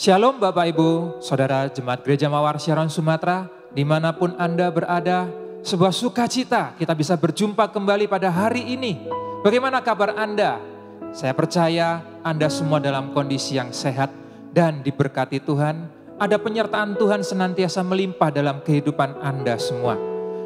Shalom Bapak Ibu, Saudara Jemaat Gereja Mawar Syaron Sumatera, dimanapun Anda berada, sebuah sukacita kita bisa berjumpa kembali pada hari ini. Bagaimana kabar Anda? Saya percaya Anda semua dalam kondisi yang sehat dan diberkati Tuhan. Ada penyertaan Tuhan senantiasa melimpah dalam kehidupan Anda semua.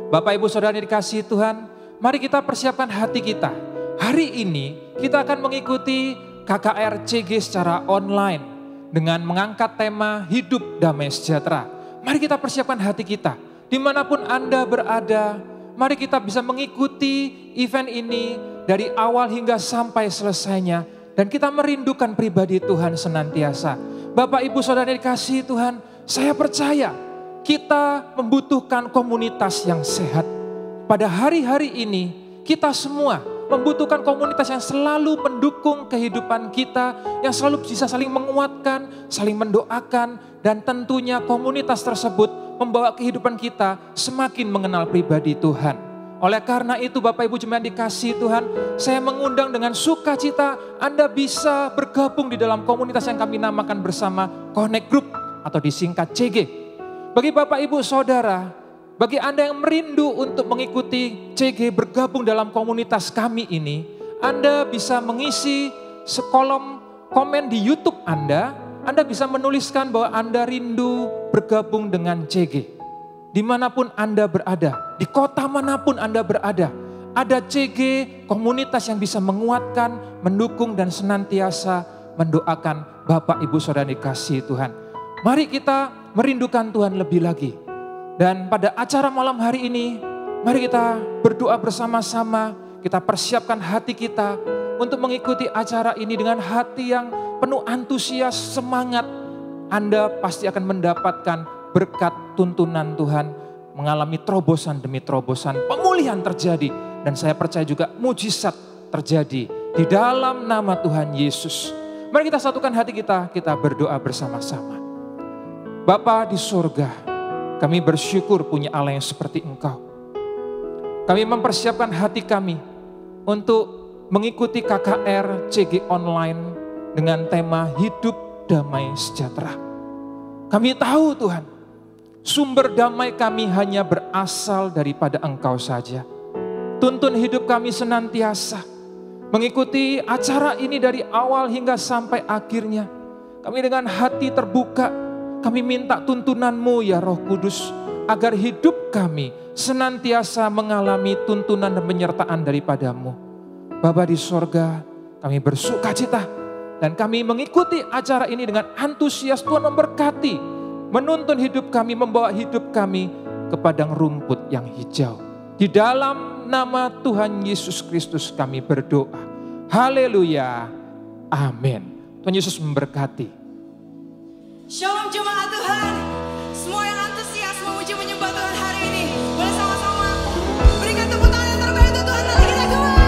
Bapak Ibu Saudara yang dikasihi Tuhan, mari kita persiapkan hati kita. Hari ini kita akan mengikuti KKR CG secara online dengan mengangkat tema hidup damai sejahtera. Mari kita persiapkan hati kita. Dimanapun Anda berada, mari kita bisa mengikuti event ini dari awal hingga sampai selesainya. Dan kita merindukan pribadi Tuhan senantiasa. Bapak Ibu Saudara dikasihi Tuhan, saya percaya kita membutuhkan komunitas yang sehat. Pada hari-hari ini kita semua membutuhkan komunitas yang selalu mendukung kehidupan kita, yang selalu bisa saling menguatkan, saling mendoakan, dan tentunya komunitas tersebut membawa kehidupan kita semakin mengenal pribadi Tuhan. Oleh karena itu Bapak Ibu jemaat dikasihi Tuhan, saya mengundang dengan sukacita Anda bisa bergabung di dalam komunitas yang kami namakan bersama Connect Group atau disingkat CG. Bagi Bapak Ibu Saudara, bagi Anda yang merindu untuk mengikuti CG bergabung dalam komunitas kami ini, Anda bisa mengisi sekolom komen di YouTube Anda bisa menuliskan bahwa Anda rindu bergabung dengan CG. Dimanapun Anda berada, di kota manapun Anda berada, ada CG komunitas yang bisa menguatkan, mendukung dan senantiasa mendoakan Bapak Ibu Saudara dikasihi Tuhan. Mari kita merindukan Tuhan lebih lagi. Dan pada acara malam hari ini, mari kita berdoa bersama-sama, kita persiapkan hati kita untuk mengikuti acara ini dengan hati yang penuh antusias, semangat. Anda pasti akan mendapatkan berkat tuntunan Tuhan, mengalami terobosan demi terobosan, pemulihan terjadi. Dan saya percaya juga mujizat terjadi di dalam nama Tuhan Yesus. Mari kita satukan hati kita berdoa bersama-sama. Bapa di surga, kami bersyukur punya Allah yang seperti Engkau. Kami mempersiapkan hati kami untuk mengikuti KKR CG online dengan tema hidup damai sejahtera. Kami tahu Tuhan, sumber damai kami hanya berasal daripada Engkau saja. Tuntun hidup kami senantiasa mengikuti acara ini dari awal hingga sampai akhirnya. Kami dengan hati terbuka, kami minta tuntunan-Mu ya Roh Kudus, agar hidup kami senantiasa mengalami tuntunan dan penyertaan daripada-Mu. Bapa di sorga, kami bersukacita dan kami mengikuti acara ini dengan antusias. Tuhan memberkati, menuntun hidup kami, membawa hidup kami ke padang rumput yang hijau. Di dalam nama Tuhan Yesus Kristus kami berdoa. Haleluya. Amin. Tuhan Yesus memberkati. Shalom jemaat Tuhan, semua yang antusias memuji menyembah Tuhan hari ini, boleh sama-sama berikan tepuk tangan yang terbaik untuk Tuhan. Mari kita keluar.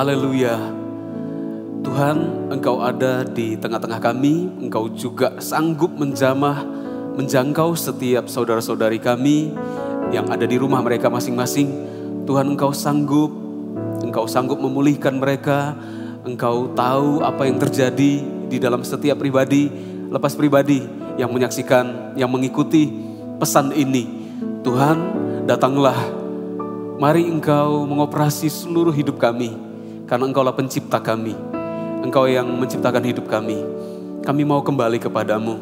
Haleluya. Tuhan, Engkau ada di tengah-tengah kami. Engkau juga sanggup menjangkau setiap saudara-saudari kami yang ada di rumah mereka masing-masing. Tuhan, Engkau sanggup memulihkan mereka. Engkau tahu apa yang terjadi di dalam setiap pribadi, lepas pribadi yang menyaksikan, yang mengikuti pesan ini. Tuhan, datanglah. Mari Engkau mengoperasi seluruh hidup kami. Karena Engkaulah pencipta kami. Engkau yang menciptakan hidup kami. Kami mau kembali kepadamu.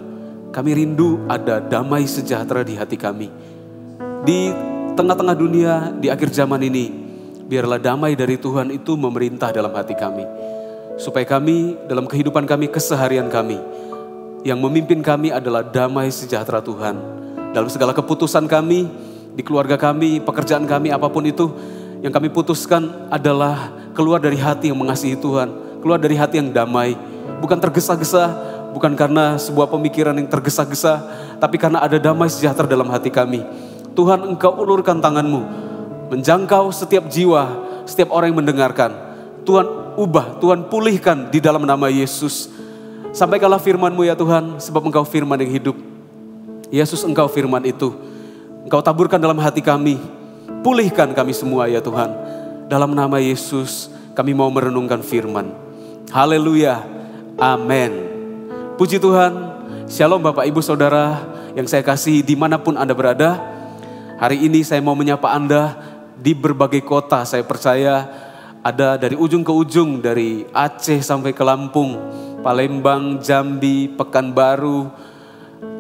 Kami rindu ada damai sejahtera di hati kami. Di tengah-tengah dunia, di akhir zaman ini, biarlah damai dari Tuhan itu memerintah dalam hati kami. Supaya kami, dalam kehidupan kami, keseharian kami, yang memimpin kami adalah damai sejahtera Tuhan. Dalam segala keputusan kami, di keluarga kami, pekerjaan kami, apapun itu, yang kami putuskan adalah keluar dari hati yang mengasihi Tuhan, keluar dari hati yang damai, bukan tergesa-gesa, bukan karena sebuah pemikiran yang tergesa-gesa, tapi karena ada damai sejahtera dalam hati kami. Tuhan, Engkau ulurkan tangan-Mu, menjangkau setiap jiwa, setiap orang yang mendengarkan. Tuhan ubah, Tuhan pulihkan di dalam nama Yesus. Sampaikanlah firman-Mu ya Tuhan, sebab Engkau firman yang hidup. Yesus, Engkau firman itu. Engkau taburkan dalam hati kami. Pulihkan kami semua ya Tuhan. Dalam nama Yesus kami mau merenungkan firman. Haleluya. Amin. Puji Tuhan. Shalom Bapak Ibu Saudara yang saya kasihi dimanapun Anda berada. Hari ini saya mau menyapa Anda di berbagai kota. Saya percaya ada dari ujung ke ujung, dari Aceh sampai ke Lampung, Palembang, Jambi, Pekanbaru.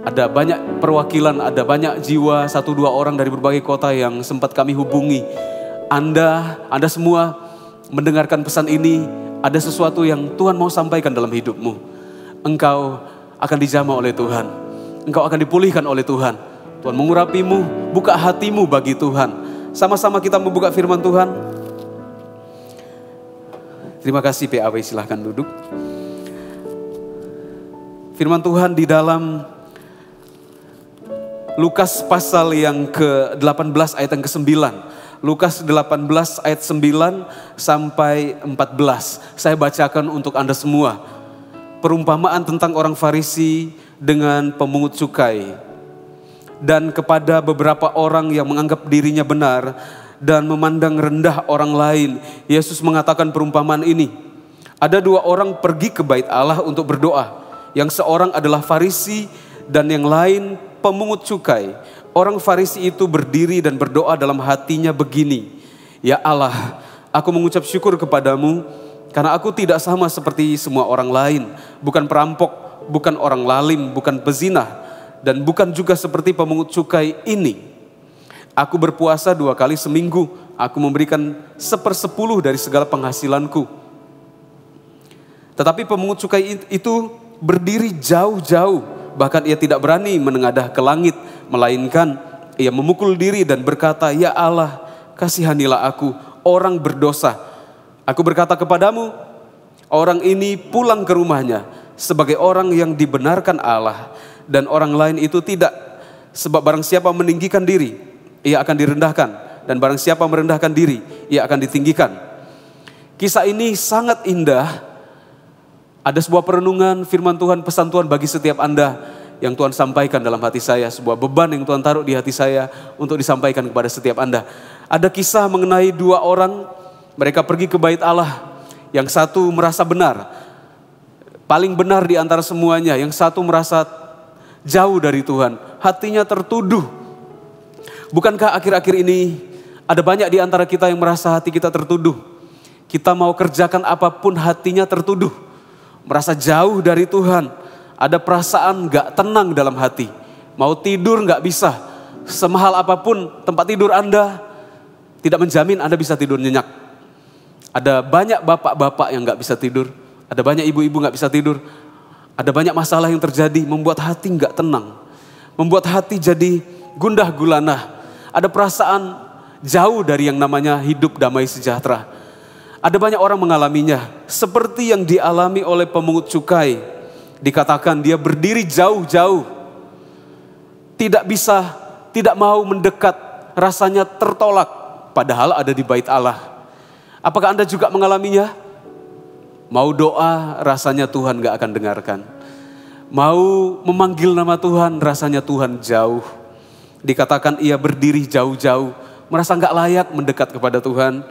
Ada banyak perwakilan, ada banyak jiwa, 1-2 orang dari berbagai kota yang sempat kami hubungi. Anda semua mendengarkan pesan ini, ada sesuatu yang Tuhan mau sampaikan dalam hidupmu. Engkau akan dijamah oleh Tuhan. Engkau akan dipulihkan oleh Tuhan. Tuhan mengurapimu, buka hatimu bagi Tuhan. Sama-sama kita membuka firman Tuhan. Terima kasih PAW, silahkan duduk. Firman Tuhan di dalam Lukas pasal yang ke-18 ayat yang ke-9. Lukas 18 ayat 9 sampai 14. Saya bacakan untuk Anda semua. Perumpamaan tentang orang Farisi dengan pemungut cukai. Dan kepada beberapa orang yang menganggap dirinya benar dan memandang rendah orang lain, Yesus mengatakan perumpamaan ini. Ada 2 orang pergi ke bait Allah untuk berdoa. Yang seorang adalah Farisi dan yang lain pemungut cukai. Orang Farisi itu berdiri dan berdoa dalam hatinya begini. Ya Allah, aku mengucap syukur kepadamu karena aku tidak sama seperti semua orang lain. Bukan perampok, bukan orang lalim, bukan pezinah, dan bukan juga seperti pemungut cukai ini. Aku berpuasa 2 kali seminggu. Aku memberikan 1/10 dari segala penghasilanku. Tetapi pemungut cukai itu berdiri jauh-jauh. Bahkan ia tidak berani menengadah ke langit, melainkan ia memukul diri dan berkata, Ya Allah, kasihanilah aku, orang berdosa. Aku berkata kepadamu, orang ini pulang ke rumahnya sebagai orang yang dibenarkan Allah, dan orang lain itu tidak. Sebab barang siapa meninggikan diri, ia akan direndahkan, dan barang siapa merendahkan diri, ia akan ditinggikan. Kisah ini sangat indah. Ada sebuah perenungan firman Tuhan, pesan Tuhan bagi setiap Anda yang Tuhan sampaikan dalam hati saya. Sebuah beban yang Tuhan taruh di hati saya untuk disampaikan kepada setiap Anda. Ada kisah mengenai 2 orang, mereka pergi ke bait Allah. Yang satu merasa benar, paling benar di antara semuanya. Yang satu merasa jauh dari Tuhan, hatinya tertuduh. Bukankah akhir-akhir ini ada banyak di antara kita yang merasa hati kita tertuduh? Kita mau kerjakan apapun hatinya tertuduh. Merasa jauh dari Tuhan, ada perasaan gak tenang dalam hati. Mau tidur gak bisa, semahal apapun tempat tidur Anda, tidak menjamin Anda bisa tidur nyenyak. Ada banyak bapak-bapak yang gak bisa tidur, ada banyak ibu-ibu gak bisa tidur. Ada banyak masalah yang terjadi, membuat hati gak tenang, membuat hati jadi gundah gulana. Ada perasaan jauh dari yang namanya hidup damai sejahtera. Ada banyak orang mengalaminya, seperti yang dialami oleh pemungut cukai. Dikatakan dia berdiri jauh-jauh, tidak bisa, tidak mau mendekat, rasanya tertolak. Padahal ada di bait Allah. Apakah Anda juga mengalaminya? Mau doa, rasanya Tuhan gak akan dengarkan. Mau memanggil nama Tuhan, rasanya Tuhan jauh. Dikatakan ia berdiri jauh-jauh, merasa gak layak mendekat kepada Tuhan.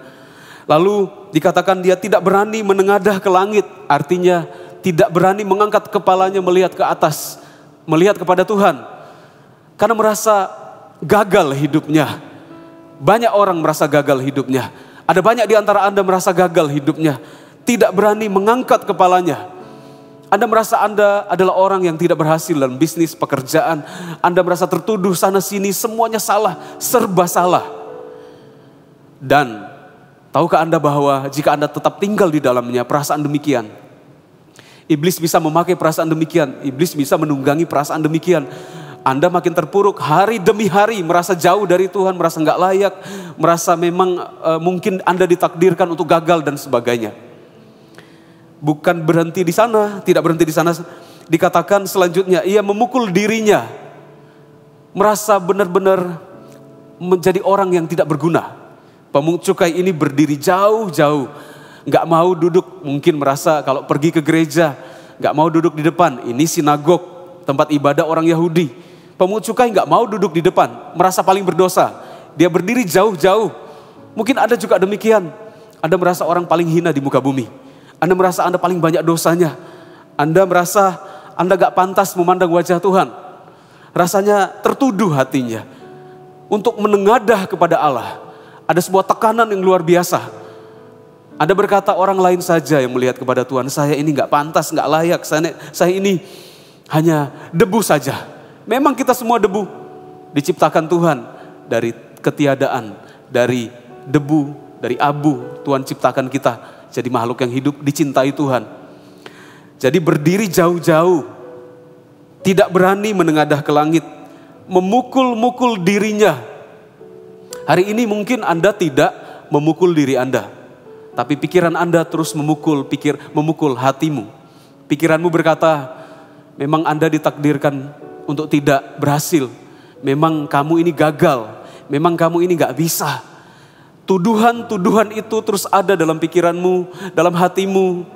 Lalu dikatakan dia tidak berani menengadah ke langit, artinya tidak berani mengangkat kepalanya melihat ke atas, melihat kepada Tuhan. Karena merasa gagal hidupnya. Banyak orang merasa gagal hidupnya. Ada banyak di antara Anda merasa gagal hidupnya. Tidak berani mengangkat kepalanya. Anda merasa Anda adalah orang yang tidak berhasil dalam bisnis, pekerjaan. Anda merasa tertuduh sana sini, semuanya salah, serba salah. Dan tahukah Anda bahwa jika Anda tetap tinggal di dalamnya, perasaan demikian, iblis bisa memakai perasaan demikian, iblis bisa menunggangi perasaan demikian. Anda makin terpuruk hari demi hari, merasa jauh dari Tuhan, merasa nggak layak, merasa memang mungkin Anda ditakdirkan untuk gagal dan sebagainya. Bukan berhenti di sana, tidak berhenti di sana. Dikatakan selanjutnya, ia memukul dirinya, merasa benar-benar menjadi orang yang tidak berguna. Pemungut cukai ini berdiri jauh-jauh, nggak mau duduk, mungkin merasa kalau pergi ke gereja, nggak mau duduk di depan. Ini sinagog, tempat ibadah orang Yahudi. Pemungut cukai nggak mau duduk di depan, merasa paling berdosa. Dia berdiri jauh-jauh. Mungkin Anda juga demikian. Anda merasa orang paling hina di muka bumi. Anda merasa Anda paling banyak dosanya. Anda merasa Anda gak pantas memandang wajah Tuhan. Rasanya tertuduh hatinya. Untuk menengadah kepada Allah. Ada sebuah tekanan yang luar biasa. Anda berkata orang lain saja yang melihat kepada Tuhan. Saya ini gak pantas, gak layak. Saya ini hanya debu saja. Memang kita semua debu. Diciptakan Tuhan dari ketiadaan. Dari debu, dari abu. Tuhan ciptakan kita. Jadi makhluk yang hidup, dicintai Tuhan. Jadi berdiri jauh-jauh, tidak berani menengadah ke langit, memukul-mukul dirinya. Hari ini mungkin Anda tidak memukul diri Anda, tapi pikiran Anda terus memukul hatimu. Pikiranmu berkata, memang Anda ditakdirkan untuk tidak berhasil. Memang kamu ini gagal, memang kamu ini gak bisa. Tuduhan-tuduhan itu terus ada dalam pikiranmu, dalam hatimu.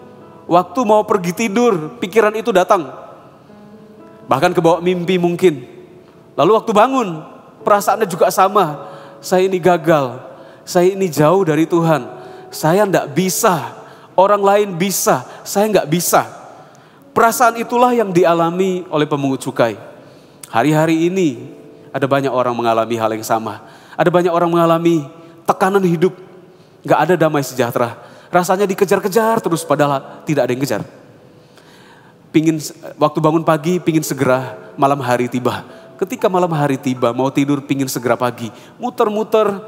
Waktu mau pergi tidur, pikiran itu datang. Bahkan kebawa mimpi mungkin. Lalu waktu bangun, perasaannya juga sama. Saya ini gagal, saya ini jauh dari Tuhan. Saya enggak bisa, orang lain bisa, saya enggak bisa. Perasaan itulah yang dialami oleh pemungut cukai. Hari-hari ini ada banyak orang mengalami hal yang sama. Ada banyak orang mengalami tekanan hidup, gak ada damai sejahtera. Rasanya dikejar-kejar terus padahal tidak ada yang kejar. Waktu bangun pagi pingin segera malam hari tiba. Ketika malam hari tiba mau tidur pingin segera pagi. Muter-muter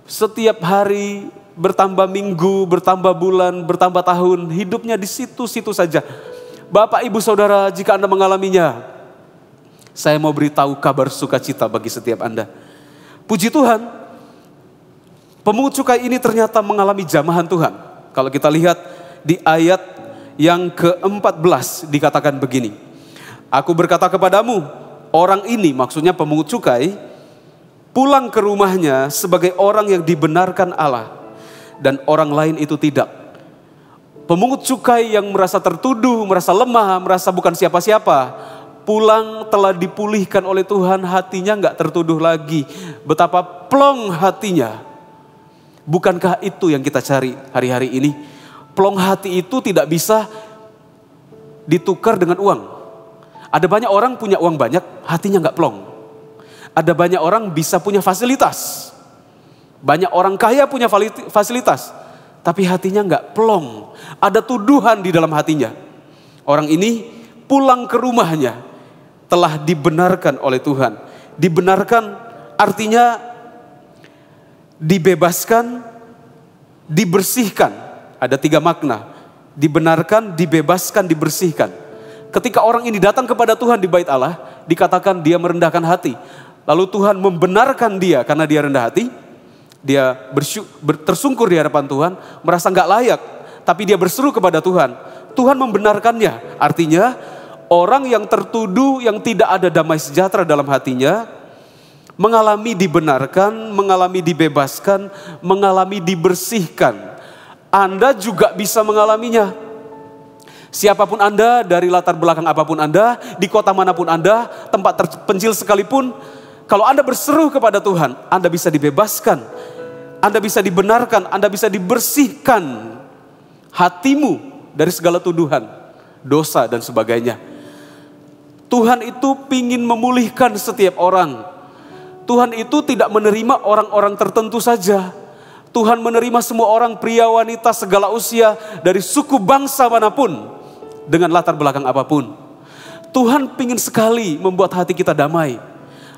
setiap hari, bertambah minggu, bertambah bulan, bertambah tahun. Hidupnya di situ-situ saja. Bapak, Ibu, Saudara, jika Anda mengalaminya, saya mau beritahu kabar sukacita bagi setiap Anda. Puji Tuhan, pemungut cukai ini ternyata mengalami jamahan Tuhan. Kalau kita lihat di ayat yang ke-14 dikatakan begini. Aku berkata kepadamu, orang ini maksudnya pemungut cukai, pulang ke rumahnya sebagai orang yang dibenarkan Allah. Dan orang lain itu tidak. Pemungut cukai yang merasa tertuduh, merasa lemah, merasa bukan siapa-siapa. Pulang telah dipulihkan oleh Tuhan, hatinya gak tertuduh lagi. Betapa plong hatinya. Bukankah itu yang kita cari hari-hari ini? Plong hati itu tidak bisa ditukar dengan uang. Ada banyak orang punya uang banyak, hatinya gak plong. Ada banyak orang bisa punya fasilitas. Banyak orang kaya punya fasilitas, tapi hatinya gak plong. Ada tuduhan di dalam hatinya. Orang ini pulang ke rumahnya telah dibenarkan oleh Tuhan. Dibenarkan artinya dibebaskan, dibersihkan. Ada 3 makna. Dibenarkan, dibebaskan, dibersihkan. Ketika orang ini datang kepada Tuhan di bait Allah, dikatakan dia merendahkan hati. Lalu Tuhan membenarkan dia karena dia rendah hati. Dia tersungkur di hadapan Tuhan, merasa gak layak. Tapi dia berseru kepada Tuhan. Tuhan membenarkannya. Artinya orang yang tertuduh, yang tidak ada damai sejahtera dalam hatinya, mengalami dibenarkan, mengalami dibebaskan, mengalami dibersihkan. Anda juga bisa mengalaminya. Siapapun Anda, dari latar belakang apapun Anda, di kota manapun Anda, tempat terpencil sekalipun, kalau Anda berseru kepada Tuhan, Anda bisa dibebaskan, Anda bisa dibenarkan, Anda bisa dibersihkan hatimu dari segala tuduhan, dosa dan sebagainya. Tuhan itu ingin memulihkan setiap orang. Tuhan itu tidak menerima orang-orang tertentu saja. Tuhan menerima semua orang, pria, wanita, segala usia, dari suku bangsa manapun, dengan latar belakang apapun. Tuhan ingin sekali membuat hati kita damai.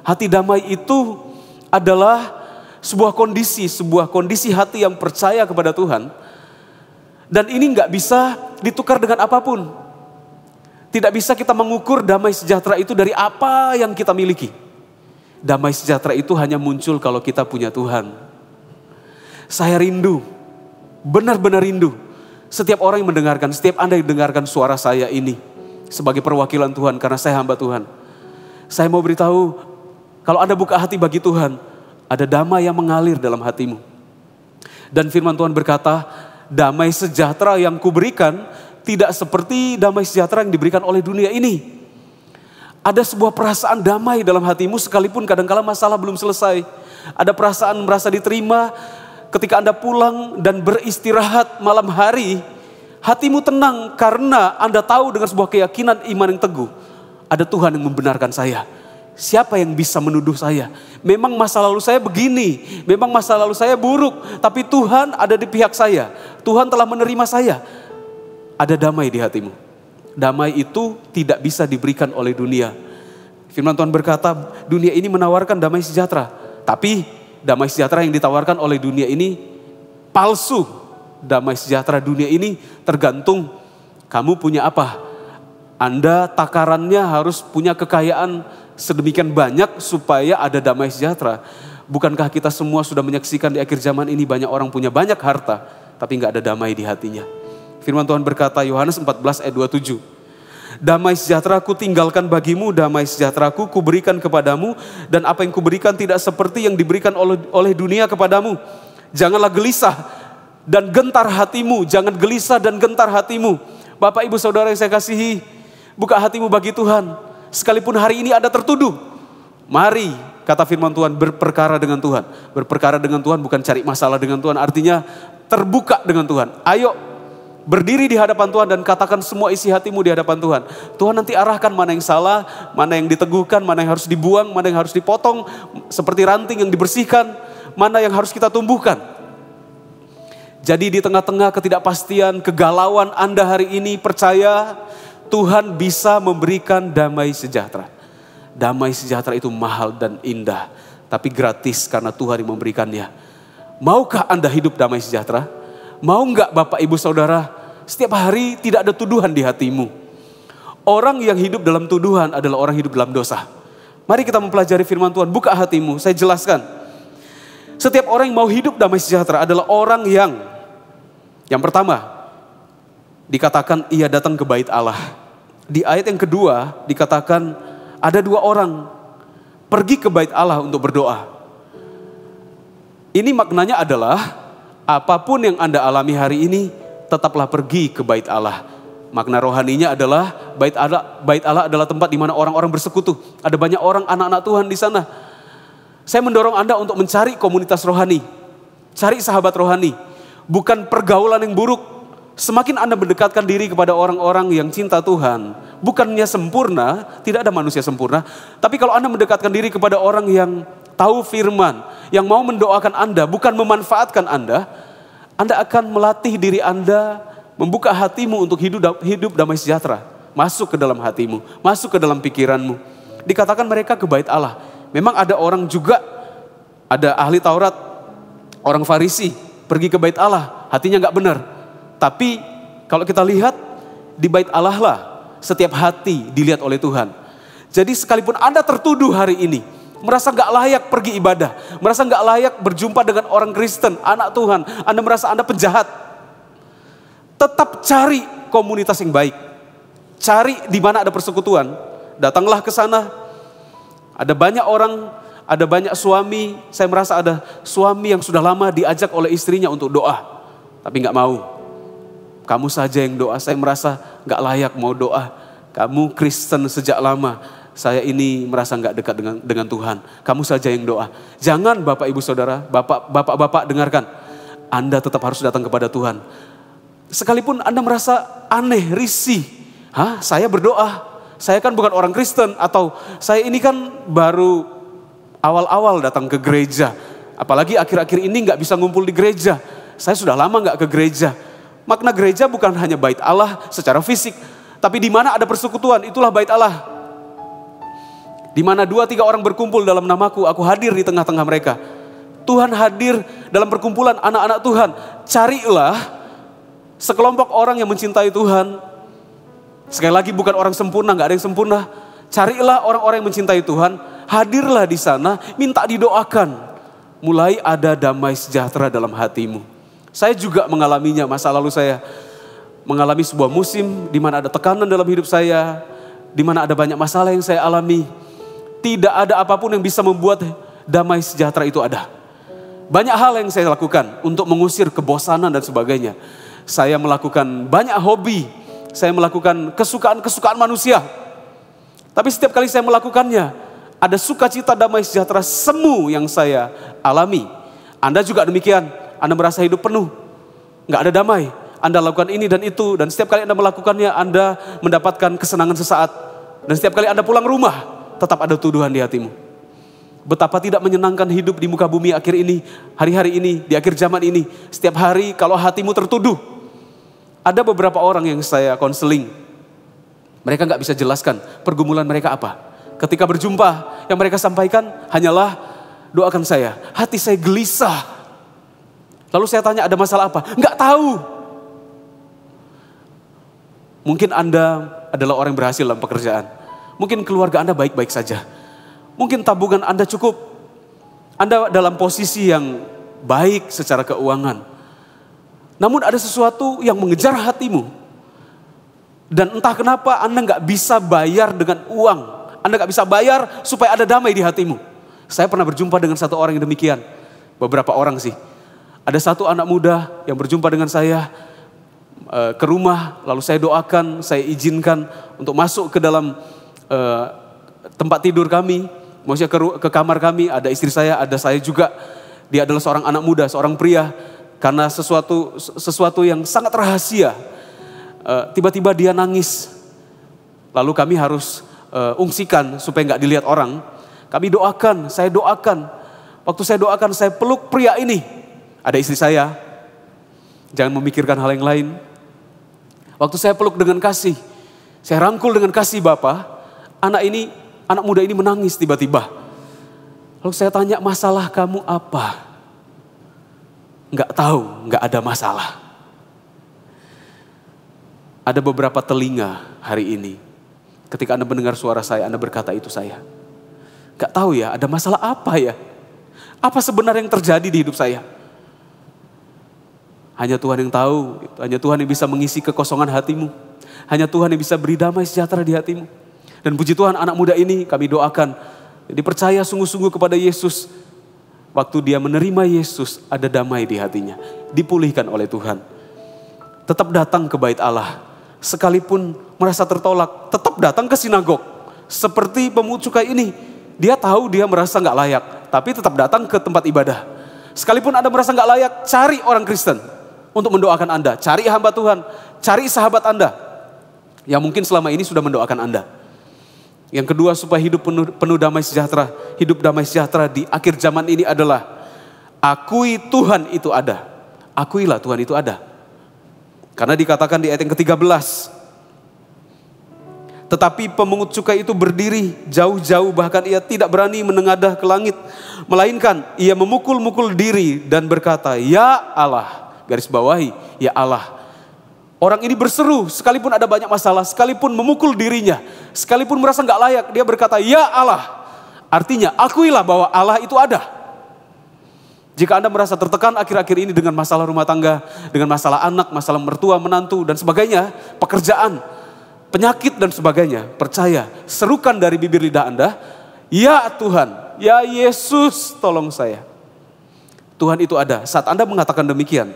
Hati damai itu adalah sebuah kondisi hati yang percaya kepada Tuhan. Dan ini nggak bisa ditukar dengan apapun. Tidak bisa kita mengukur damai sejahtera itu dari apa yang kita miliki. Damai sejahtera itu hanya muncul kalau kita punya Tuhan. Saya rindu, benar-benar rindu. Setiap orang yang mendengarkan, setiap Anda yang mendengarkan suara saya ini sebagai perwakilan Tuhan, karena saya hamba Tuhan. Saya mau beritahu, kalau Anda buka hati bagi Tuhan, ada damai yang mengalir dalam hatimu. Dan firman Tuhan berkata, damai sejahtera yang kuberikan tidak seperti damai sejahtera yang diberikan oleh dunia ini. Ada sebuah perasaan damai dalam hatimu sekalipun kadangkala masalah belum selesai. Ada perasaan merasa diterima ketika Anda pulang dan beristirahat malam hari. Hatimu tenang karena Anda tahu dengan sebuah keyakinan iman yang teguh. Ada Tuhan yang membenarkan saya. Siapa yang bisa menuduh saya? Memang masa lalu saya begini, memang masa lalu saya buruk, tapi Tuhan ada di pihak saya. Tuhan telah menerima saya. Ada damai di hatimu. Damai itu tidak bisa diberikan oleh dunia. Firman Tuhan berkata, dunia ini menawarkan damai sejahtera. Tapi damai sejahtera yang ditawarkan oleh dunia ini palsu. Damai sejahtera dunia ini tergantung kamu punya apa. Anda takarannya harus punya kekayaan sedemikian banyak supaya ada damai sejahtera. Bukankah kita semua sudah menyaksikan di akhir zaman ini banyak orang punya banyak harta, tapi nggak ada damai di hatinya. Firman Tuhan berkata, Yohanes 14 ayat 27. Damai sejahtera ku tinggalkan bagimu, damai sejahtera ku berikan kepadamu, dan apa yang kuberikan tidak seperti yang diberikan oleh dunia kepadamu. Janganlah gelisah dan gentar hatimu, jangan gelisah dan gentar hatimu. Bapak ibu saudara yang saya kasihi, buka hatimu bagi Tuhan. Sekalipun hari ini Anda tertuduh, mari, kata firman Tuhan, berperkara dengan Tuhan. Berperkara dengan Tuhan bukan cari masalah dengan Tuhan, artinya terbuka dengan Tuhan. Ayo berdiri di hadapan Tuhan dan katakan semua isi hatimu di hadapan Tuhan. Tuhan nanti arahkan mana yang salah, mana yang diteguhkan, mana yang harus dibuang, mana yang harus dipotong, seperti ranting yang dibersihkan, mana yang harus kita tumbuhkan. Jadi di tengah-tengah ketidakpastian, kegalauan Anda hari ini, percaya Tuhan bisa memberikan damai sejahtera. Damai sejahtera itu mahal dan indah, tapi gratis karena Tuhan yang memberikannya. Maukah Anda hidup damai sejahtera? Mau enggak Bapak Ibu Saudara, setiap hari tidak ada tuduhan di hatimu? Orang yang hidup dalam tuduhan adalah orang hidup dalam dosa. Mari kita mempelajari firman Tuhan, buka hatimu, saya jelaskan. Setiap orang yang mau hidup damai sejahtera adalah orang yang pertama, dikatakan ia datang ke bait Allah. Di ayat yang kedua dikatakan ada dua orang pergi ke bait Allah untuk berdoa. Ini maknanya adalah apapun yang Anda alami hari ini tetaplah pergi ke bait Allah. Makna rohaninya adalah bait Allah adalah tempat di mana orang-orang bersekutu. Ada banyak orang anak-anak Tuhan di sana. Saya mendorong Anda untuk mencari komunitas rohani. Cari sahabat rohani. Bukan pergaulan yang buruk. Semakin Anda mendekatkan diri kepada orang-orang yang cinta Tuhan, bukannya sempurna, tidak ada manusia sempurna, tapi kalau Anda mendekatkan diri kepada orang yang tahu firman, yang mau mendoakan Anda, bukan memanfaatkan Anda akan melatih diri Anda, membuka hatimu untuk hidup damai sejahtera, masuk ke dalam hatimu, masuk ke dalam pikiranmu. Dikatakan mereka ke bait Allah. Memang ada orang juga, ada ahli Taurat, orang Farisi, pergi ke bait Allah, hatinya nggak benar. Tapi kalau kita lihat di bait Allah lah setiap hati dilihat oleh Tuhan. Jadi sekalipun Anda tertuduh hari ini, merasa gak layak pergi ibadah, merasa gak layak berjumpa dengan orang Kristen, anak Tuhan, Anda merasa Anda penjahat, tetap cari komunitas yang baik. Cari di mana ada persekutuan, datanglah ke sana. Ada banyak orang, ada banyak suami, saya merasa ada suami yang sudah lama diajak oleh istrinya untuk doa. Tapi nggak mau. Kamu saja yang doa, saya merasa nggak layak mau doa. Kamu Kristen sejak lama, saya ini merasa nggak dekat dengan Tuhan. Kamu saja yang doa. Jangan Bapak Ibu Saudara, Bapak dengarkan. Anda tetap harus datang kepada Tuhan. Sekalipun Anda merasa aneh, risih. Saya berdoa, saya kan bukan orang Kristen. Atau saya ini kan baru awal-awal datang ke gereja. Apalagi akhir-akhir ini nggak bisa ngumpul di gereja. Saya sudah lama nggak ke gereja. Makna gereja bukan hanya bait Allah secara fisik, tapi di mana ada persekutuan, itulah bait Allah. Di mana 2-3 orang berkumpul dalam namaku, aku hadir di tengah-tengah mereka. Tuhan hadir dalam perkumpulan anak-anak Tuhan. Carilah sekelompok orang yang mencintai Tuhan. Sekali lagi bukan orang sempurna, nggak ada yang sempurna. Carilah orang-orang yang mencintai Tuhan, hadirlah di sana, minta didoakan. Mulai ada damai sejahtera dalam hatimu. Saya juga mengalaminya, masa lalu saya mengalami sebuah musim di mana ada tekanan dalam hidup saya, di mana ada banyak masalah yang saya alami. Tidak ada apapun yang bisa membuat damai sejahtera itu ada. Banyak hal yang saya lakukan untuk mengusir kebosanan dan sebagainya. Saya melakukan banyak hobi, saya melakukan kesukaan-kesukaan manusia. Tapi setiap kali saya melakukannya, ada sukacita damai sejahtera semu yang saya alami. Anda juga demikian. Anda merasa hidup penuh, nggak ada damai. Anda lakukan ini dan itu, dan setiap kali Anda melakukannya, Anda mendapatkan kesenangan sesaat. Dan setiap kali Anda pulang rumah, tetap ada tuduhan di hatimu. Betapa tidak menyenangkan hidup di muka bumi akhir ini, hari-hari ini, di akhir zaman ini. Setiap hari kalau hatimu tertuduh. Ada beberapa orang yang saya konseling, mereka nggak bisa jelaskan pergumulan mereka apa. Ketika berjumpa, yang mereka sampaikan hanyalah, doakan saya, hati saya gelisah. Lalu saya tanya, ada masalah apa? Enggak tahu. Mungkin Anda adalah orang yang berhasil dalam pekerjaan. Mungkin keluarga Anda baik-baik saja. Mungkin tabungan Anda cukup. Anda dalam posisi yang baik secara keuangan. Namun ada sesuatu yang mengejar hatimu. Dan entah kenapa Anda nggak bisa bayar dengan uang. Anda nggak bisa bayar supaya ada damai di hatimu. Saya pernah berjumpa dengan satu orang yang demikian. Beberapa orang sih. Ada satu anak muda yang berjumpa dengan saya ke rumah, lalu saya doakan, saya izinkan untuk masuk ke dalam tempat tidur kami, maksudnya ke kamar kami, ada istri saya, ada saya juga. Dia adalah seorang anak muda, seorang pria, karena sesuatu yang sangat rahasia. Tiba-tiba dia nangis, lalu kami harus ungsikan supaya nggak dilihat orang. Kami doakan, saya doakan. Waktu saya doakan, saya peluk pria ini. Ada istri saya, jangan memikirkan hal yang lain. Waktu saya peluk dengan kasih, saya rangkul dengan kasih Bapa, anak muda ini menangis tiba-tiba. Lalu saya tanya, masalah kamu apa? Enggak tahu, enggak ada masalah. Ada beberapa telinga hari ini, ketika Anda mendengar suara saya, Anda berkata itu saya. Enggak tahu ya, ada masalah apa ya? Apa sebenarnya yang terjadi di hidup saya? Hanya Tuhan yang tahu, hanya Tuhan yang bisa mengisi kekosongan hatimu. Hanya Tuhan yang bisa beri damai sejahtera di hatimu. Dan puji Tuhan, anak muda ini kami doakan, dipercaya sungguh-sungguh kepada Yesus. Waktu dia menerima Yesus, ada damai di hatinya. Dipulihkan oleh Tuhan. Tetap datang ke bait Allah. Sekalipun merasa tertolak, tetap datang ke sinagog. Seperti pemungut cukai ini, dia tahu dia merasa gak layak, tapi tetap datang ke tempat ibadah. Sekalipun Anda merasa gak layak, cari orang Kristen untuk mendoakan Anda. Cari hamba Tuhan, cari sahabat Anda yang mungkin selama ini sudah mendoakan Anda. Yang kedua, supaya hidup penuh damai sejahtera. Hidup damai sejahtera di akhir zaman ini adalah akui Tuhan itu ada. Akuilah Tuhan itu ada. Karena dikatakan di ayat yang ke-13, tetapi pemungut cukai itu berdiri jauh-jauh, bahkan ia tidak berani menengadah ke langit, melainkan ia memukul-mukul diri dan berkata, ya Allah. Garis bawahi, ya Allah. Orang ini berseru, sekalipun ada banyak masalah, sekalipun memukul dirinya, sekalipun merasa gak layak, dia berkata, ya Allah. Artinya, akuilah bahwa Allah itu ada. Jika Anda merasa tertekan akhir-akhir ini dengan masalah rumah tangga, dengan masalah anak, masalah mertua, menantu, dan sebagainya, pekerjaan, penyakit dan sebagainya, percaya, serukan dari bibir lidah Anda, ya Tuhan, ya Yesus, tolong saya. Tuhan itu ada. Saat Anda mengatakan demikian,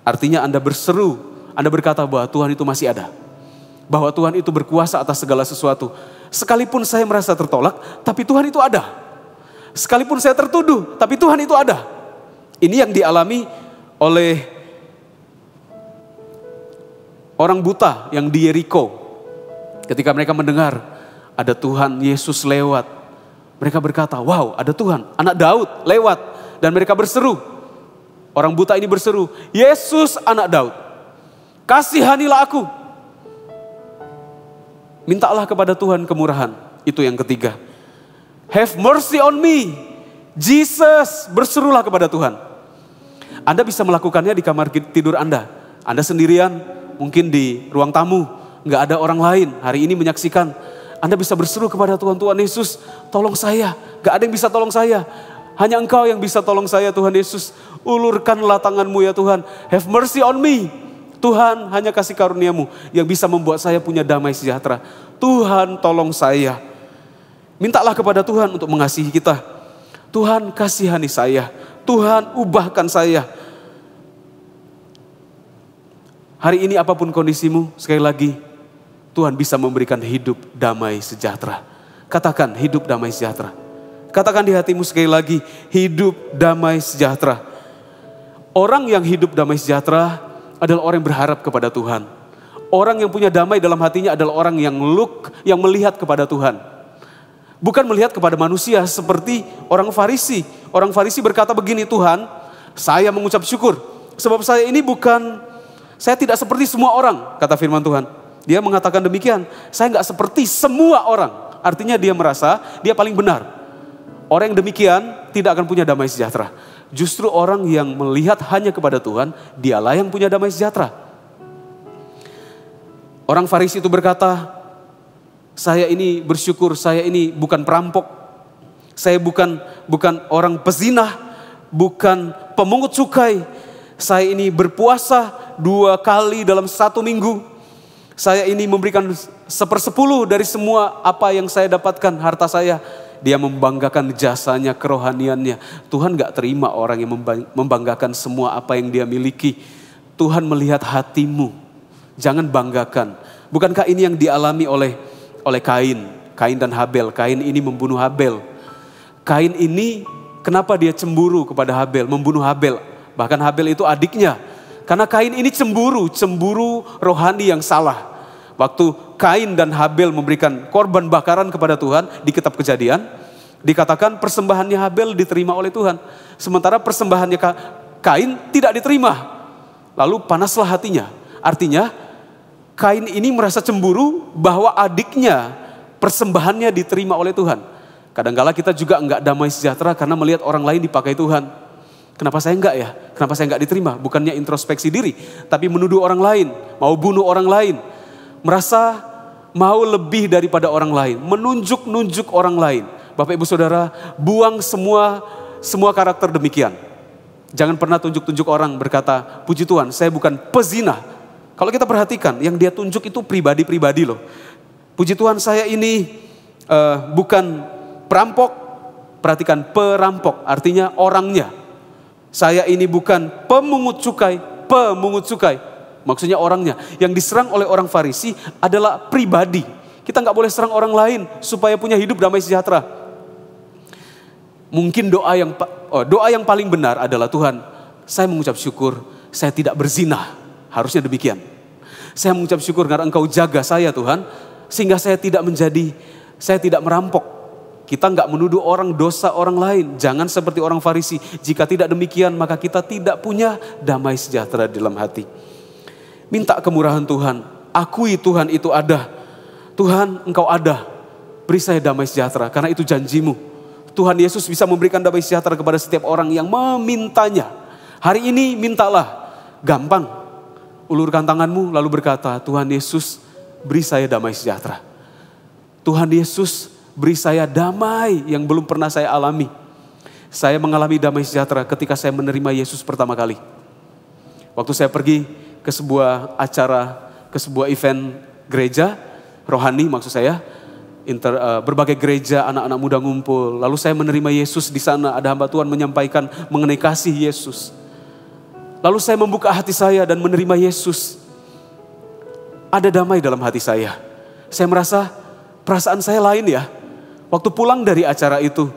Artinya Anda berseru, Anda berkata bahwa Tuhan itu masih ada. Bahwa Tuhan itu berkuasa atas segala sesuatu. Sekalipun saya merasa tertolak, tapi Tuhan itu ada. Sekalipun saya tertuduh, tapi Tuhan itu ada. Ini yang dialami oleh orang buta yang di Yeriko. Ketika mereka mendengar ada Tuhan Yesus lewat, mereka berkata, wow, ada Tuhan, anak Daud lewat. Dan mereka berseru. Orang buta ini berseru, Yesus anak Daud, kasihanilah aku. Mintalah kepada Tuhan kemurahan. Itu yang ketiga. Have mercy on me. Jesus, berserulah kepada Tuhan. Anda bisa melakukannya di kamar tidur Anda. Anda sendirian, mungkin di ruang tamu, nggak ada orang lain hari ini menyaksikan. Anda bisa berseru kepada Tuhan, Tuhan Yesus, tolong saya. Gak ada yang bisa tolong saya. Hanya Engkau yang bisa tolong saya, Tuhan Yesus. Ulurkanlah tangan-Mu ya Tuhan. Have mercy on me. Tuhan, hanya kasih karunia-Mu yang bisa membuat saya punya damai sejahtera. Tuhan, tolong saya. Mintalah kepada Tuhan untuk mengasihi kita. Tuhan, kasihani saya. Tuhan, ubahkan saya. Hari ini apapun kondisimu, sekali lagi, Tuhan bisa memberikan hidup damai sejahtera. Katakan hidup damai sejahtera. Katakan di hatimu sekali lagi, hidup damai sejahtera. Orang yang hidup damai sejahtera adalah orang yang berharap kepada Tuhan. Orang yang punya damai dalam hatinya adalah orang yang melihat kepada Tuhan. Bukan melihat kepada manusia seperti orang Farisi. Orang Farisi berkata begini, Tuhan, saya mengucap syukur. Sebab saya tidak seperti semua orang, kata firman Tuhan. Dia mengatakan demikian, saya nggak seperti semua orang. Artinya dia merasa dia paling benar. Orang yang demikian tidak akan punya damai sejahtera. Justru orang yang melihat hanya kepada Tuhan, dialah yang punya damai sejahtera. Orang Farisi itu berkata, saya ini bersyukur, saya ini bukan perampok. Saya bukan orang pezinah, bukan pemungut cukai. Saya ini berpuasa 2 kali dalam 1 minggu. Saya ini memberikan 1/10 dari semua apa yang saya dapatkan, harta saya. Dia membanggakan jasanya, kerohaniannya. Tuhan gak terima orang yang membanggakan semua apa yang dia miliki. Tuhan melihat hatimu. Jangan banggakan. Bukankah ini yang dialami oleh Kain dan Habel. Kain ini membunuh Habel. Kain ini kenapa dia cemburu kepada Habel, membunuh Habel. Bahkan Habel itu adiknya. Karena Kain ini cemburu rohani yang salah. Waktu Kain dan Habel memberikan korban bakaran kepada Tuhan di kitab Kejadian, dikatakan persembahannya Habel diterima oleh Tuhan. Sementara persembahannya Kain tidak diterima. Lalu panaslah hatinya. Artinya Kain ini merasa cemburu bahwa adiknya persembahannya diterima oleh Tuhan. Kadang-kala kita juga enggak damai sejahtera karena melihat orang lain dipakai Tuhan. Kenapa saya enggak ya? Kenapa saya enggak diterima? Bukannya introspeksi diri, tapi menuduh orang lain, mau bunuh orang lain. Merasa mau lebih daripada orang lain, menunjuk-nunjuk orang lain. Bapak Ibu Saudara, buang semua karakter demikian. Jangan pernah tunjuk-tunjuk orang berkata, puji Tuhan, saya bukan pezina. Kalau kita perhatikan, yang dia tunjuk itu pribadi-pribadi loh. Puji Tuhan, saya ini bukan perampok. Perhatikan, perampok artinya orangnya. Saya ini bukan pemungut cukai. Maksudnya orangnya. Yang diserang oleh orang Farisi adalah pribadi. Kita nggak boleh serang orang lain supaya punya hidup damai sejahtera. Mungkin doa yang paling benar adalah, Tuhan, saya mengucap syukur saya tidak berzina. Harusnya demikian. Saya mengucap syukur karena Engkau jaga saya Tuhan, sehingga saya tidak merampok. Kita nggak menuduh orang dosa orang lain. Jangan seperti orang Farisi. Jika tidak demikian, maka kita tidak punya damai sejahtera dalam hati. Minta kemurahan Tuhan. Akui Tuhan itu ada. Tuhan, Engkau ada. Beri saya damai sejahtera, karena itu janjimu. Tuhan Yesus bisa memberikan damai sejahtera kepada setiap orang yang memintanya. Hari ini mintalah. Gampang. Ulurkan tanganmu lalu berkata, Tuhan Yesus, beri saya damai sejahtera. Tuhan Yesus, beri saya damai yang belum pernah saya alami. Saya mengalami damai sejahtera ketika saya menerima Yesus pertama kali. Waktu saya pergi ke sebuah acara, ke sebuah event gereja, rohani maksud saya. Berbagai gereja, anak-anak muda ngumpul. Lalu saya menerima Yesus di sana, ada hamba Tuhan menyampaikan mengenai kasih Yesus. Lalu saya membuka hati saya dan menerima Yesus. Ada damai dalam hati saya. Saya merasa perasaan saya lain ya. Waktu pulang dari acara itu,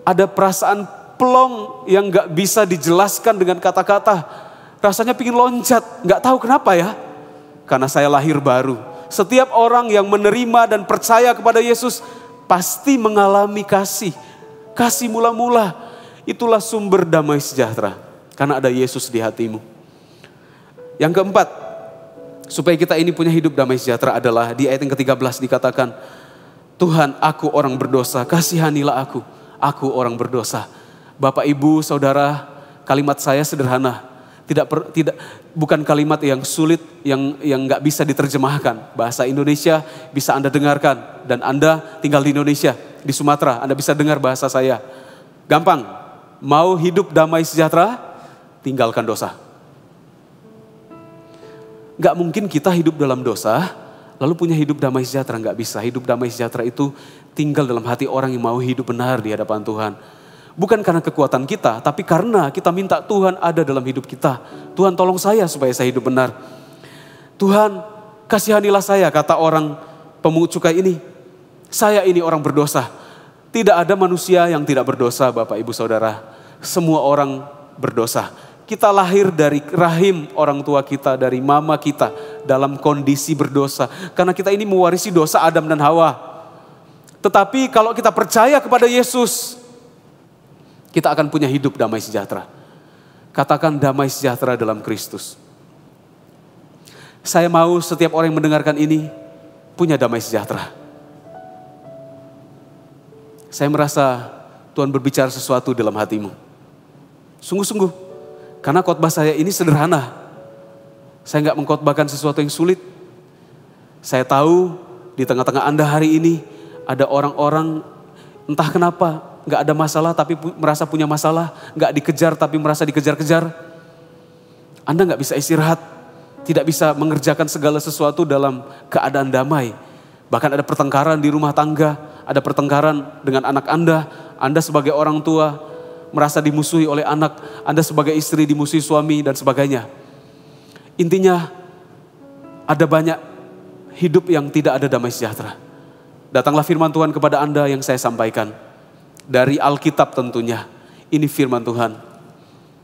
ada perasaan plong yang gak bisa dijelaskan dengan kata-kata. Rasanya pingin loncat, gak tahu kenapa ya. Karena saya lahir baru. Setiap orang yang menerima dan percaya kepada Yesus pasti mengalami kasih. Kasih mula-mula. Itulah sumber damai sejahtera. Karena ada Yesus di hatimu. Yang keempat, supaya kita ini punya hidup damai sejahtera adalah di ayat yang ke-13 dikatakan, Tuhan, aku orang berdosa, kasihanilah aku. Aku orang berdosa. Bapak, Ibu, Saudara, kalimat saya sederhana. Bukan kalimat yang sulit, yang nggak bisa diterjemahkan. Bahasa Indonesia bisa Anda dengarkan. Dan Anda tinggal di Indonesia, di Sumatera, Anda bisa dengar bahasa saya. Gampang, mau hidup damai sejahtera, tinggalkan dosa. Gak mungkin kita hidup dalam dosa, lalu punya hidup damai sejahtera. Gak bisa. Hidup damai sejahtera itu tinggal dalam hati orang yang mau hidup benar di hadapan Tuhan. Bukan karena kekuatan kita, tapi karena kita minta Tuhan ada dalam hidup kita. Tuhan tolong saya supaya saya hidup benar. Tuhan kasihanilah saya, kata orang pemungut cukai ini. Saya ini orang berdosa. Tidak ada manusia yang tidak berdosa, Bapak, Ibu, Saudara. Semua orang berdosa. Kita lahir dari rahim orang tua kita, dari mama kita dalam kondisi berdosa. Karena kita ini mewarisi dosa Adam dan Hawa. Tetapi kalau kita percaya kepada Yesus, kita akan punya hidup damai sejahtera. Katakan damai sejahtera dalam Kristus. Saya mau setiap orang yang mendengarkan ini punya damai sejahtera. Saya merasa Tuhan berbicara sesuatu dalam hatimu. Sungguh-sungguh. Karena khotbah saya ini sederhana. Saya nggak mengkhotbahkan sesuatu yang sulit. Saya tahu di tengah-tengah Anda hari ini ada orang-orang entah kenapa nggak ada masalah tapi merasa punya masalah, nggak dikejar tapi merasa dikejar-kejar. Anda nggak bisa istirahat, tidak bisa mengerjakan segala sesuatu dalam keadaan damai. Bahkan ada pertengkaran di rumah tangga, ada pertengkaran dengan anak Anda sebagai orang tua merasa dimusuhi oleh anak, Anda sebagai istri dimusuhi suami dan sebagainya. Intinya ada banyak hidup yang tidak ada damai sejahtera. Datanglah firman Tuhan kepada Anda yang saya sampaikan. Dari Alkitab tentunya, ini firman Tuhan.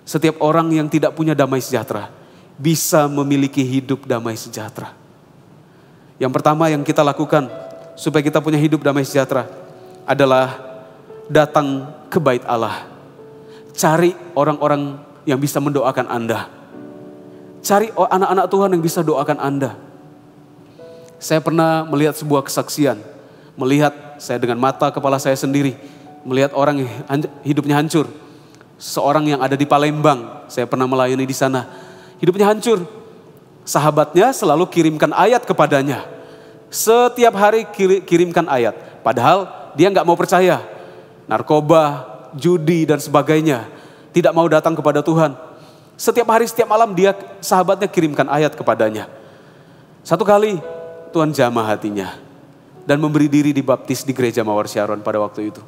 Setiap orang yang tidak punya damai sejahtera, bisa memiliki hidup damai sejahtera. Yang pertama yang kita lakukan, supaya kita punya hidup damai sejahtera, adalah datang ke bait Allah. Cari orang-orang yang bisa mendoakan Anda. Cari anak-anak Tuhan yang bisa doakan Anda. Saya pernah melihat sebuah kesaksian. Melihat saya dengan mata kepala saya sendiri. Melihat orang yang hidupnya hancur. Seorang yang ada di Palembang, saya pernah melayani di sana. Hidupnya hancur. Sahabatnya selalu kirimkan ayat kepadanya. Setiap hari kirimkan ayat. Padahal dia nggak mau percaya. Narkoba, judi dan sebagainya. Tidak mau datang kepada Tuhan. Setiap hari, setiap malam sahabatnya kirimkan ayat kepadanya. Satu kali Tuhan jamah hatinya. Dan memberi diri dibaptis di gereja Mawar Syaron pada waktu itu.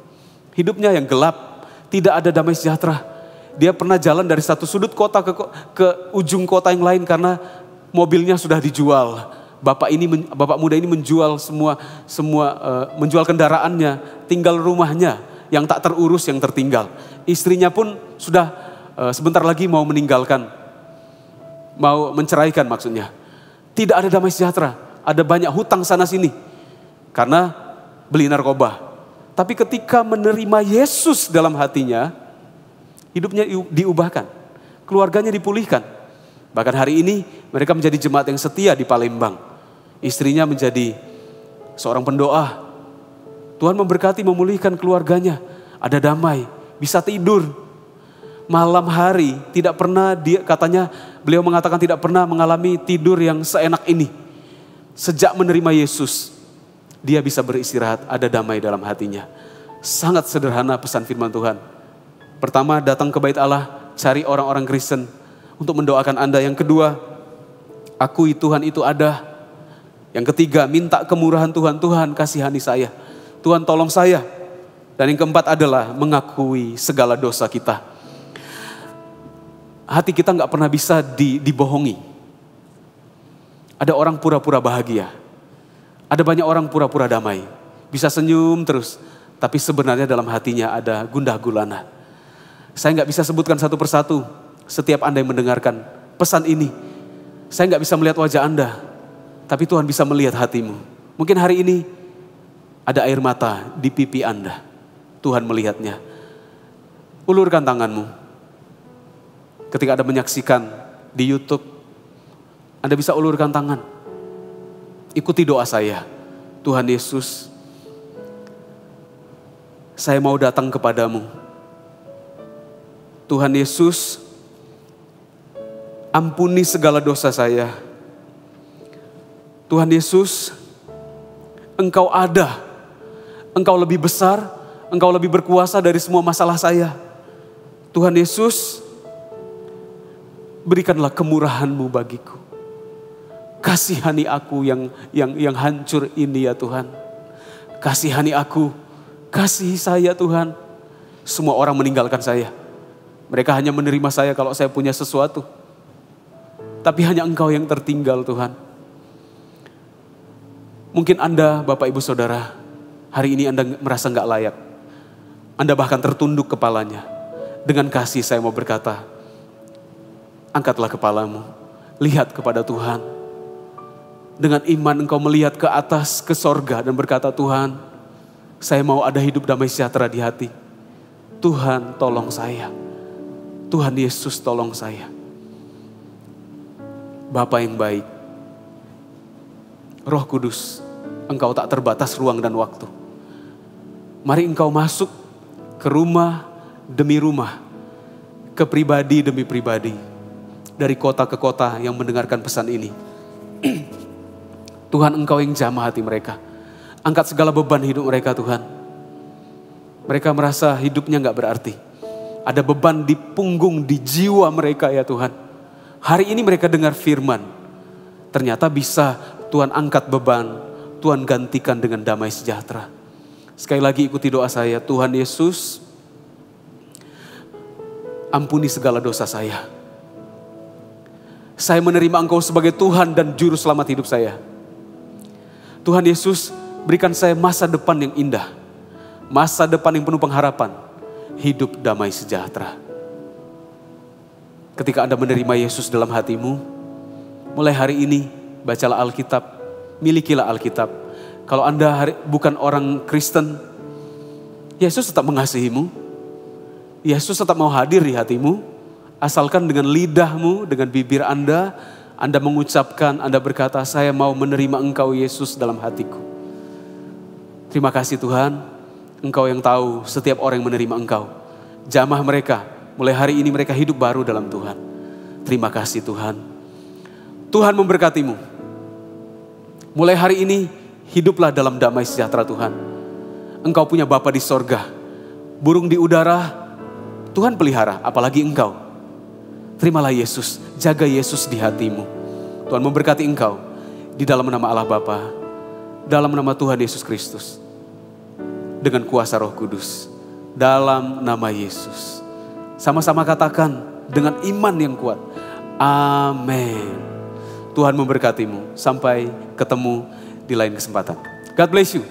Hidupnya yang gelap, tidak ada damai sejahtera. Dia pernah jalan dari satu sudut kota ke ujung kota yang lain karena mobilnya sudah dijual. Bapak muda ini menjual menjual kendaraannya, tinggal rumahnya yang tak terurus, yang tertinggal. Istrinya pun sudah sebentar lagi mau meninggalkan, mau menceraikan maksudnya. Tidak ada damai sejahtera, ada banyak hutang sana sini karena beli narkoba. Tapi ketika menerima Yesus dalam hatinya, hidupnya diubahkan, keluarganya dipulihkan. Bahkan hari ini mereka menjadi jemaat yang setia di Palembang. Istrinya menjadi seorang pendoa. Tuhan memberkati, memulihkan keluarganya. Ada damai, bisa tidur. Malam hari tidak pernah beliau mengatakan tidak pernah mengalami tidur yang seenak ini. Sejak menerima Yesus, dia bisa beristirahat, ada damai dalam hatinya. Sangat sederhana pesan firman Tuhan. Pertama, datang ke bait Allah, cari orang-orang Kristen untuk mendoakan Anda. Yang kedua, akui Tuhan itu ada. Yang ketiga, minta kemurahan Tuhan. Tuhan kasihani saya. Tuhan tolong saya. Dan yang keempat adalah mengakui segala dosa kita. hati kita nggak pernah bisa dibohongi. Ada orang pura-pura bahagia. Ada banyak orang pura-pura damai. Bisa senyum terus. Tapi sebenarnya dalam hatinya ada gundah gulana. Saya nggak bisa sebutkan satu persatu. Setiap Anda yang mendengarkan pesan ini. Saya nggak bisa melihat wajah Anda. Tapi Tuhan bisa melihat hatimu. Mungkin hari ini ada air mata di pipi Anda. Tuhan melihatnya. Ulurkan tanganmu. Ketika Anda menyaksikan di YouTube, Anda bisa ulurkan tangan. Ikuti doa saya. Tuhan Yesus, saya mau datang kepadamu. Tuhan Yesus, ampuni segala dosa saya. Tuhan Yesus, Engkau ada. Engkau lebih besar, Engkau lebih berkuasa dari semua masalah saya. Tuhan Yesus, berikanlah kemurahan-Mu bagiku. Kasihani aku yang hancur ini ya Tuhan. Kasihani aku, kasihi saya Tuhan. Semua orang meninggalkan saya. Mereka hanya menerima saya kalau saya punya sesuatu. Tapi hanya Engkau yang tertinggal Tuhan. Mungkin Anda, Bapak Ibu Saudara, hari ini Anda merasa gak layak. Anda bahkan tertunduk kepalanya. Dengan kasih saya mau berkata, angkatlah kepalamu, lihat kepada Tuhan. Dengan iman engkau melihat ke atas, ke sorga dan berkata, Tuhan, saya mau ada hidup damai sejahtera di hati. Tuhan tolong saya. Tuhan Yesus tolong saya. Bapa yang baik, Roh Kudus, Engkau tak terbatas ruang dan waktu. Mari Engkau masuk ke rumah demi rumah, ke pribadi demi pribadi, dari kota ke kota yang mendengarkan pesan ini. Tuhan, Engkau yang jamah hati mereka. Angkat segala beban hidup mereka Tuhan. Mereka merasa hidupnya gak berarti. Ada beban di punggung, di jiwa mereka ya Tuhan. Hari ini mereka dengar firman. Ternyata bisa Tuhan angkat beban. Tuhan gantikan dengan damai sejahtera. Sekali lagi ikuti doa saya. Tuhan Yesus, ampuni segala dosa saya. Saya menerima Engkau sebagai Tuhan dan Juru Selamat hidup saya. Tuhan Yesus, berikan saya masa depan yang indah. Masa depan yang penuh pengharapan. Hidup damai sejahtera. Ketika Anda menerima Yesus dalam hatimu, mulai hari ini bacalah Alkitab, milikilah Alkitab. Kalau Anda bukan orang Kristen, Yesus tetap mengasihimu. Yesus tetap mau hadir di hatimu. Asalkan dengan lidahmu, dengan bibir Anda mengucapkan, Anda berkata, saya mau menerima Engkau Yesus dalam hatiku. Terima kasih Tuhan, Engkau yang tahu setiap orang yang menerima Engkau. Jamah mereka, mulai hari ini mereka hidup baru dalam Tuhan. Terima kasih Tuhan. Tuhan memberkatimu. Mulai hari ini, hiduplah dalam damai sejahtera Tuhan. Engkau punya Bapa di sorga. Burung di udara, Tuhan pelihara, apalagi Engkau. Terimalah Yesus, jaga Yesus di hatimu. Tuhan memberkati engkau di dalam nama Allah Bapa, dalam nama Tuhan Yesus Kristus, dengan kuasa Roh Kudus, dalam nama Yesus. Sama-sama katakan dengan iman yang kuat. Amin. Tuhan memberkatimu. Sampai ketemu di lain kesempatan. God bless you.